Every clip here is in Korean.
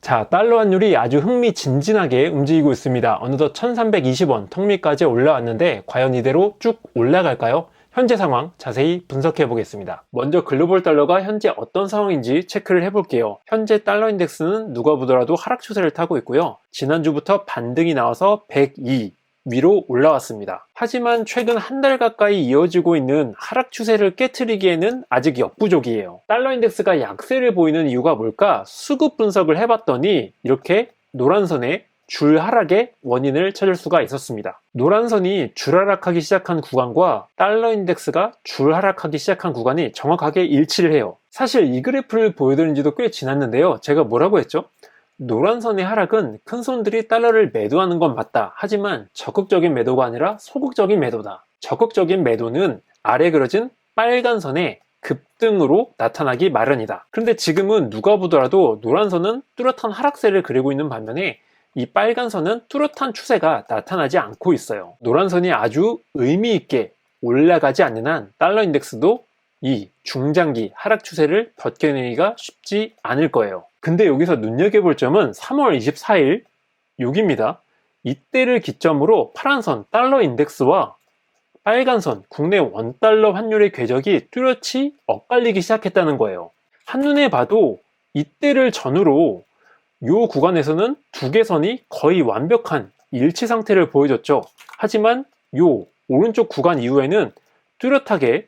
자, 달러 환율이 아주 흥미진진하게 움직이고 있습니다. 어느덧 1320원 턱밑까지 올라왔는데 과연 이대로 쭉 올라갈까요? 현재 상황 자세히 분석해 보겠습니다. 먼저 글로벌 달러가 현재 어떤 상황인지 체크를 해볼게요. 현재 달러 인덱스는 누가 보더라도 하락 추세를 타고 있고요. 지난주부터 반등이 나와서 102 위로 올라왔습니다. 하지만 최근 한 달 가까이 이어지고 있는 하락 추세를 깨트리기에는 아직 역부족이에요. 달러 인덱스가 약세를 보이는 이유가 뭘까? 수급 분석을 해봤더니 이렇게 노란선에 줄 하락의 원인을 찾을 수가 있었습니다. 노란선이 줄 하락하기 시작한 구간과 달러 인덱스가 줄 하락하기 시작한 구간이 정확하게 일치를 해요. 사실 이 그래프를 보여드린 지도 꽤 지났는데요. 제가 뭐라고 했죠? 노란선의 하락은 큰손들이 달러를 매도하는 건 맞다. 하지만 적극적인 매도가 아니라 소극적인 매도다. 적극적인 매도는 아래 그려진 빨간 선의 급등으로 나타나기 마련이다. 그런데 지금은 누가 보더라도 노란선은 뚜렷한 하락세를 그리고 있는 반면에 이 빨간 선은 뚜렷한 추세가 나타나지 않고 있어요. 노란선이 아주 의미 있게 올라가지 않는 한 달러 인덱스도 이 중장기 하락 추세를 벗겨내기가 쉽지 않을 거예요. 근데 여기서 눈여겨볼 점은 3월 24일 여기입니다. 이때를 기점으로 파란선 달러 인덱스와 빨간선 국내 원달러 환율의 궤적이 뚜렷이 엇갈리기 시작했다는 거예요. 한눈에 봐도 이때를 전후로 이 구간에서는 두 개 선이 거의 완벽한 일치 상태를 보여줬죠. 하지만 이 오른쪽 구간 이후에는 뚜렷하게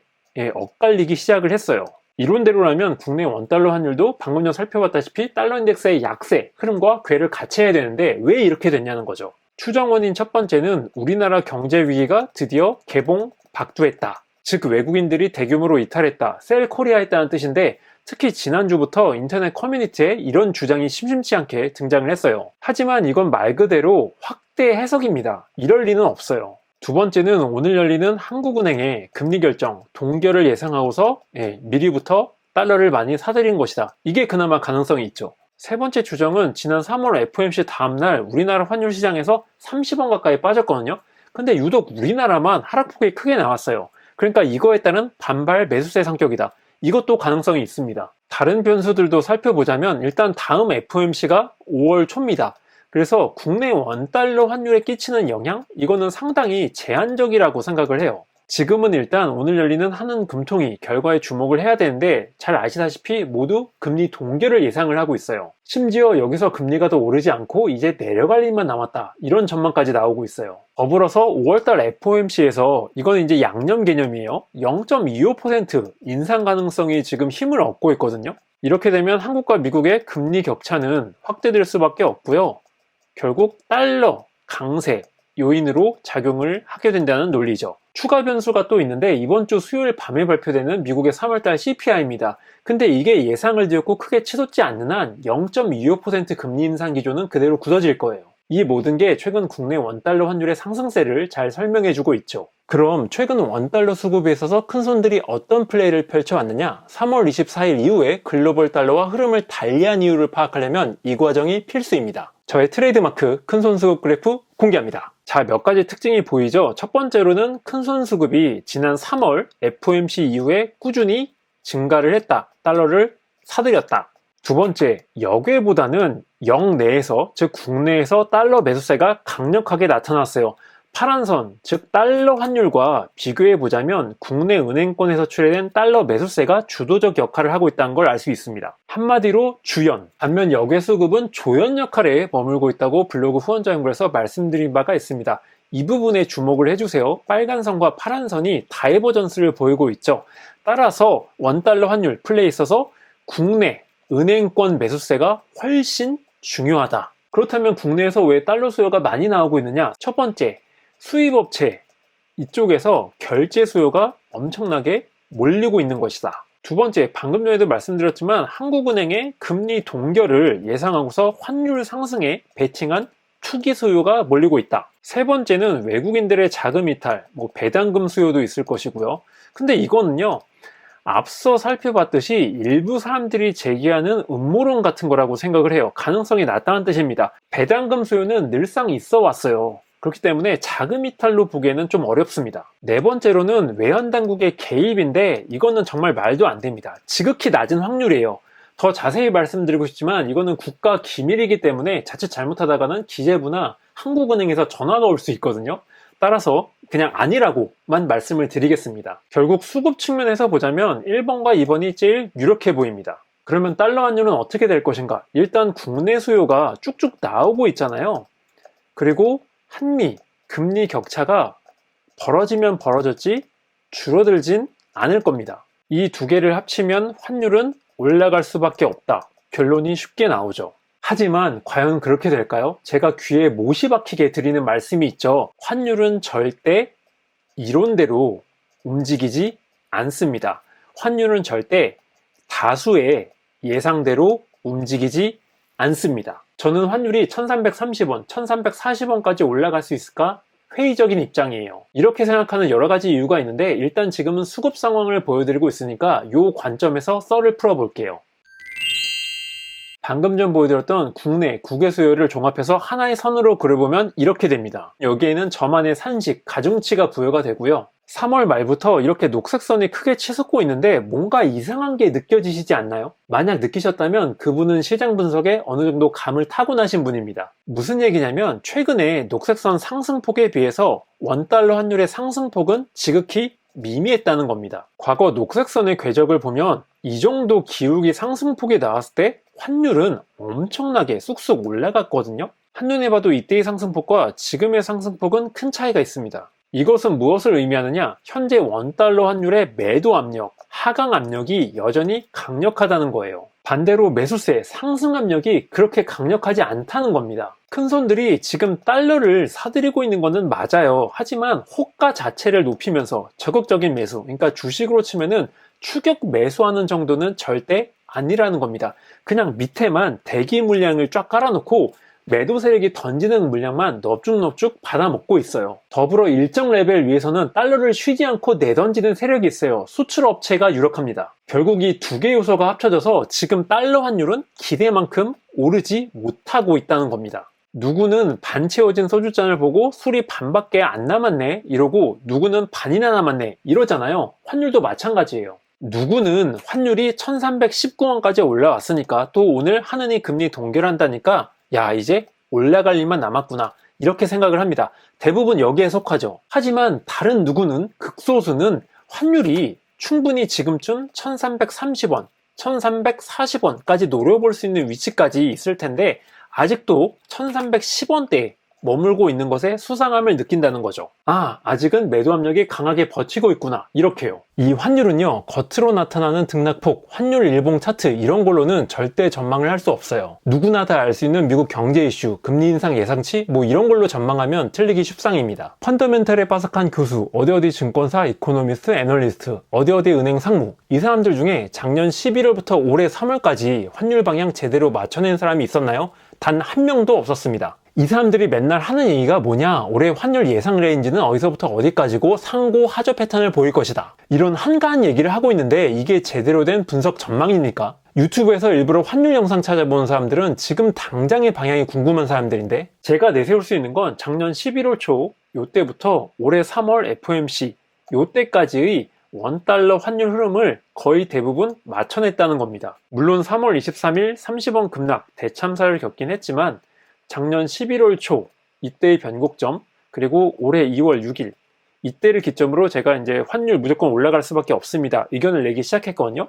엇갈리기 시작을 했어요. 이론대로라면 국내 원달러 환율도 방금 전 살펴봤다시피 달러 인덱스의 약세 흐름과 궤를 같이 해야 되는데 왜 이렇게 됐냐는 거죠. 추정 원인 첫 번째는 우리나라 경제 위기가 드디어 개봉 박두했다. 즉 외국인들이 대규모로 이탈했다, 셀 코리아했다는 뜻인데 특히 지난주부터 인터넷 커뮤니티에 이런 주장이 심심치 않게 등장을 했어요. 하지만 이건 말 그대로 확대 해석입니다. 이럴 리는 없어요. 두 번째는 오늘 열리는 한국은행의 금리 결정, 동결을 예상하고서 미리부터 달러를 많이 사들인 것이다. 이게 그나마 가능성이 있죠. 세 번째 추정은 지난 3월 FOMC 다음날 우리나라 환율 시장에서 30원 가까이 빠졌거든요. 근데 유독 우리나라만 하락폭이 크게 나왔어요. 그러니까 이거에 따른 반발 매수세 성격이다. 이것도 가능성이 있습니다. 다른 변수들도 살펴보자면 일단 다음 FOMC가 5월 초입니다. 그래서 국내 원달러 환율에 끼치는 영향? 이거는 상당히 제한적이라고 생각을 해요. 지금은 일단 오늘 열리는 한은금통위 결과에 주목을 해야 되는데 잘 아시다시피 모두 금리 동결을 예상을 하고 있어요. 심지어 여기서 금리가 더 오르지 않고 이제 내려갈 일만 남았다. 이런 전망까지 나오고 있어요. 더불어서 5월달 FOMC에서 이건 이제 양념 개념이에요. 0.25% 인상 가능성이 지금 힘을 얻고 있거든요. 이렇게 되면 한국과 미국의 금리 격차는 확대될 수밖에 없고요. 결국 달러 강세 요인으로 작용을 하게 된다는 논리죠. 추가 변수가 또 있는데 이번 주 수요일 밤에 발표되는 미국의 3월달 CPI입니다. 근데 이게 예상을 뒤엎고 크게 치솟지 않는 한 0.25% 금리 인상 기조는 그대로 굳어질 거예요. 이 모든 게 최근 국내 원달러 환율의 상승세를 잘 설명해주고 있죠. 그럼 최근 원달러 수급에 있어서 큰손들이 어떤 플레이를 펼쳐왔느냐? 3월 24일 이후에 글로벌 달러와 흐름을 달리한 이유를 파악하려면 이 과정이 필수입니다. 저의 트레이드마크 큰손 수급 그래프 공개합니다. 자, 몇 가지 특징이 보이죠? 첫 번째로는 큰손 수급이 지난 3월 FOMC 이후에 꾸준히 증가를 했다. 달러를 사들였다. 두 번째, 역외보다는 역내에서, 즉 국내에서 달러 매수세가 강력하게 나타났어요. 파란 선, 즉 달러 환율과 비교해보자면 국내 은행권에서 출해된 달러 매수세가 주도적 역할을 하고 있다는 걸 알 수 있습니다. 한마디로 주연, 반면 역외 수급은 조연 역할에 머물고 있다고 블로그 후원자 연구에서 말씀드린 바가 있습니다. 이 부분에 주목을 해주세요. 빨간 선과 파란 선이 다이버전스를 보이고 있죠. 따라서 원달러 환율 플레이에 있어서 국내 은행권 매수세가 훨씬 중요하다. 그렇다면 국내에서 왜 달러 수요가 많이 나오고 있느냐? 첫 번째, 수입업체 이쪽에서 결제 수요가 엄청나게 몰리고 있는 것이다. 두 번째, 방금 전에도 말씀드렸지만 한국은행의 금리 동결을 예상하고서 환율 상승에 베팅한 투기 수요가 몰리고 있다. 세 번째는 외국인들의 자금 이탈, 배당금 수요도 있을 것이고요. 근데 이거는요, 앞서 살펴봤듯이 일부 사람들이 제기하는 음모론 같은 거라고 생각을 해요. 가능성이 낮다는 뜻입니다. 배당금 수요는 늘상 있어 왔어요. 그렇기 때문에 자금 이탈로 보기에는 좀 어렵습니다. 네 번째로는 외환당국의 개입인데 이거는 정말 말도 안 됩니다. 지극히 낮은 확률이에요. 더 자세히 말씀드리고 싶지만 이거는 국가 기밀이기 때문에 자칫 잘못하다가는 기재부나 한국은행에서 전화가 올 수 있거든요. 따라서 그냥 아니라고만 말씀을 드리겠습니다. 결국 수급 측면에서 보자면 1번과 2번이 제일 유력해 보입니다. 그러면 달러 환율은 어떻게 될 것인가? 일단 국내 수요가 쭉쭉 나오고 있잖아요. 그리고 한미 금리 격차가 벌어지면 벌어졌지 줄어들진 않을 겁니다. 이 두 개를 합치면 환율은 올라갈 수밖에 없다. 결론이 쉽게 나오죠. 하지만 과연 그렇게 될까요? 제가 귀에 못이 박히게 드리는 말씀이 있죠. 환율은 절대 이론대로 움직이지 않습니다. 환율은 절대 다수의 예상대로 움직이지 않습니다. 저는 환율이 1330원, 1340원까지 올라갈 수 있을까? 회의적인 입장이에요. 이렇게 생각하는 여러 가지 이유가 있는데 일단 지금은 수급 상황을 보여드리고 있으니까 이 관점에서 썰을 풀어볼게요. 방금 전 보여드렸던 국내 국외 수요를 종합해서 하나의 선으로 그려보면 이렇게 됩니다. 여기에는 저만의 산식, 가중치가 부여가 되고요. 3월 말부터 이렇게 녹색선이 크게 치솟고 있는데 뭔가 이상한 게 느껴지시지 않나요? 만약 느끼셨다면 그분은 시장 분석에 어느 정도 감을 타고나신 분입니다. 무슨 얘기냐면 최근에 녹색선 상승폭에 비해서 원달러 환율의 상승폭은 지극히 미미했다는 겁니다. 과거 녹색선의 궤적을 보면 이 정도 기울기 상승폭이 나왔을 때 환율은 엄청나게 쑥쑥 올라갔거든요. 한눈에 봐도 이때의 상승폭과 지금의 상승폭은 큰 차이가 있습니다. 이것은 무엇을 의미하느냐? 현재 원달러 환율의 매도 압력, 하강 압력이 여전히 강력하다는 거예요. 반대로 매수세, 상승 압력이 그렇게 강력하지 않다는 겁니다. 큰손들이 지금 달러를 사들이고 있는 것은 맞아요. 하지만 호가 자체를 높이면서 적극적인 매수, 그러니까 주식으로 치면은 추격 매수하는 정도는 절대 아니라는 겁니다. 그냥 밑에만 대기 물량을 쫙 깔아놓고 매도 세력이 던지는 물량만 넙죽넙죽 받아먹고 있어요. 더불어 일정 레벨 위에서는 달러를 쉬지 않고 내던지는 세력이 있어요. 수출업체가 유력합니다. 결국 이 두 개 요소가 합쳐져서 지금 달러 환율은 기대만큼 오르지 못하고 있다는 겁니다. 누구는 반 채워진 소주잔을 보고 술이 반밖에 안 남았네 이러고 누구는 반이나 남았네 이러잖아요. 환율도 마찬가지예요. 누구는 환율이 1319원까지 올라왔으니까 또 오늘 하느니 금리 동결한다니까 야 이제 올라갈 일만 남았구나 이렇게 생각을 합니다. 대부분 여기에 속하죠. 하지만 다른 누구는 극소수는 환율이 충분히 지금쯤 1330원, 1340원까지 노려볼 수 있는 위치까지 있을 텐데 아직도 1310원대에 머물고 있는 것에 수상함을 느낀다는 거죠. 아직은 매도 압력이 강하게 버티고 있구나 이렇게요. 이 환율은요 겉으로 나타나는 등락폭, 환율 일봉 차트 이런 걸로는 절대 전망을 할 수 없어요. 누구나 다 알 수 있는 미국 경제 이슈, 금리 인상 예상치 뭐 이런 걸로 전망하면 틀리기 쉽상입니다. 펀더멘털에 빠삭한 교수, 어디 증권사 이코노미스트, 애널리스트, 어디 은행 상무 이 사람들 중에 작년 11월부터 올해 3월까지 환율 방향 제대로 맞춰낸 사람이 있었나요? 단 한 명도 없었습니다. 이 사람들이 맨날 하는 얘기가 뭐냐? 올해 환율 예상 레인지는 어디서부터 어디까지고 상고 하저 패턴을 보일 것이다. 이런 한가한 얘기를 하고 있는데 이게 제대로 된 분석 전망입니까? 유튜브에서 일부러 환율 영상 찾아보는 사람들은 지금 당장의 방향이 궁금한 사람들인데 제가 내세울 수 있는 건 작년 11월 초 요때부터 올해 3월 FOMC 요때까지의 원달러 환율 흐름을 거의 대부분 맞춰냈다는 겁니다. 물론 3월 23일 30원 급락 대참사를 겪긴 했지만 작년 11월 초 이때의 변곡점 그리고 올해 2월 6일 이때를 기점으로 제가 이제 환율 무조건 올라갈 수밖에 없습니다 의견을 내기 시작했거든요.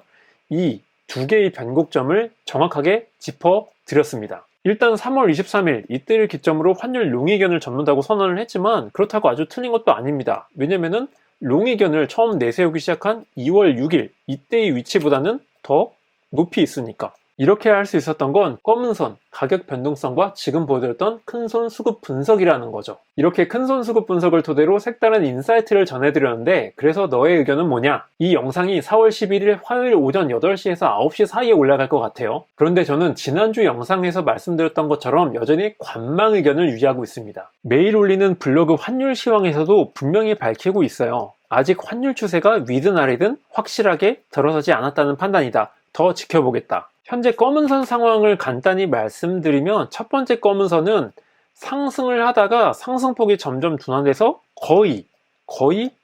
이 두 개의 변곡점을 정확하게 짚어 드렸습니다. 일단 3월 23일 이때를 기점으로 환율 롱의견을 접는다고 선언을 했지만 그렇다고 아주 틀린 것도 아닙니다. 왜냐면은 롱의견을 처음 내세우기 시작한 2월 6일 이때의 위치보다는 더 높이 있으니까. 이렇게 할 수 있었던 건 검은 선, 가격 변동성과 지금 보여드렸던 큰손 수급 분석이라는 거죠. 이렇게 큰손 수급 분석을 토대로 색다른 인사이트를 전해드렸는데 그래서 너의 의견은 뭐냐? 이 영상이 4월 11일 화요일 오전 8시에서 9시 사이에 올라갈 것 같아요. 그런데 저는 지난주 영상에서 말씀드렸던 것처럼 여전히 관망 의견을 유지하고 있습니다. 매일 올리는 블로그 환율 시황에서도 분명히 밝히고 있어요. 아직 환율 추세가 위든 아래든 확실하게 들어서지 않았다는 판단이다. 더 지켜보겠다. 현재 검은선 상황을 간단히 말씀드리면 첫 번째 검은선은 상승을 하다가 상승폭이 점점 둔화돼서 거의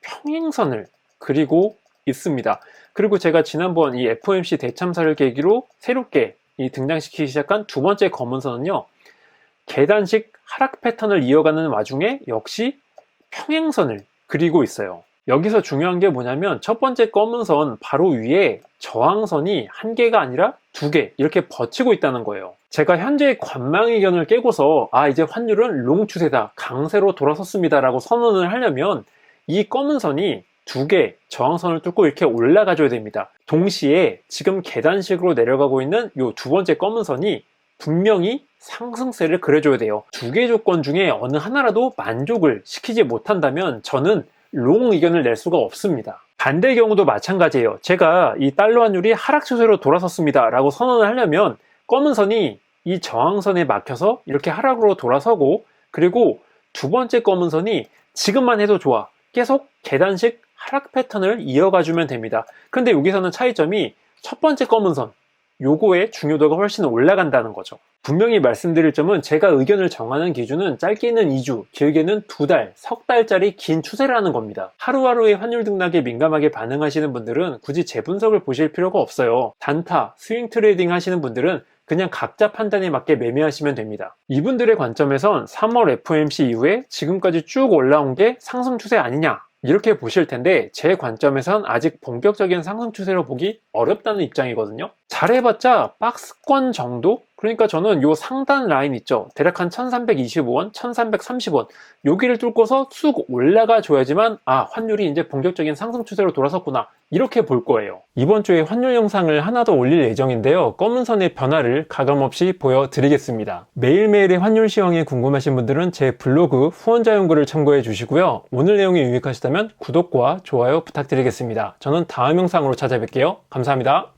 평행선을 그리고 있습니다. 그리고 제가 지난번 이 FOMC 대참사를 계기로 새롭게 등장시키기 시작한 두 번째 검은선은요, 계단식 하락 패턴을 이어가는 와중에 역시 평행선을 그리고 있어요. 여기서 중요한 게 뭐냐면 첫 번째 검은 선 바로 위에 저항선이 한 개가 아니라 두 개 이렇게 버티고 있다는 거예요. 제가 현재의 관망의견을 깨고서 이제 환율은 롱 추세다, 강세로 돌아섰습니다 라고 선언을 하려면 이 검은 선이 두 개 저항선을 뚫고 이렇게 올라가줘야 됩니다. 동시에 지금 계단식으로 내려가고 있는 이 두 번째 검은 선이 분명히 상승세를 그려줘야 돼요. 두 개 조건 중에 어느 하나라도 만족을 시키지 못한다면 저는 롱 의견을 낼 수가 없습니다. 반대의 경우도 마찬가지예요. 제가 이 달러 환율이 하락 추세로 돌아섰습니다 라고 선언을 하려면 검은 선이 이 저항선에 막혀서 이렇게 하락으로 돌아서고, 그리고 두 번째 검은 선이 지금만 해도 좋아, 계속 계단식 하락 패턴을 이어가 주면 됩니다. 근데 여기서는 차이점이 첫 번째 검은 선, 요거의 중요도가 훨씬 올라간다는 거죠. 분명히 말씀드릴 점은 제가 의견을 정하는 기준은 짧게는 2주, 길게는 2달, 석 달짜리 긴 추세라는 겁니다. 하루하루의 환율 등락에 민감하게 반응하시는 분들은 굳이 제 분석을 보실 필요가 없어요. 단타, 스윙 트레이딩 하시는 분들은 그냥 각자 판단에 맞게 매매하시면 됩니다. 이분들의 관점에선 3월 FOMC 이후에 지금까지 쭉 올라온 게 상승 추세 아니냐, 이렇게 보실 텐데 제 관점에선 아직 본격적인 상승 추세로 보기 어렵다는 입장이거든요. 잘해봤자 박스권 정도? 그러니까 저는 요 상단 라인 있죠, 대략 한 1325원, 1330원 여기를 뚫고서 쑥 올라가 줘야지만 환율이 이제 본격적인 상승 추세로 돌아섰구나, 이렇게 볼 거예요. 이번 주에 환율 영상을 하나 더 올릴 예정인데요, 검은 선의 변화를 가감없이 보여드리겠습니다. 매일매일의 환율 시황이 궁금하신 분들은 제 블로그 후원자 연구를 참고해 주시고요, 오늘 내용이 유익하시다면 구독과 좋아요 부탁드리겠습니다. 저는 다음 영상으로 찾아뵐게요. 감사합니다.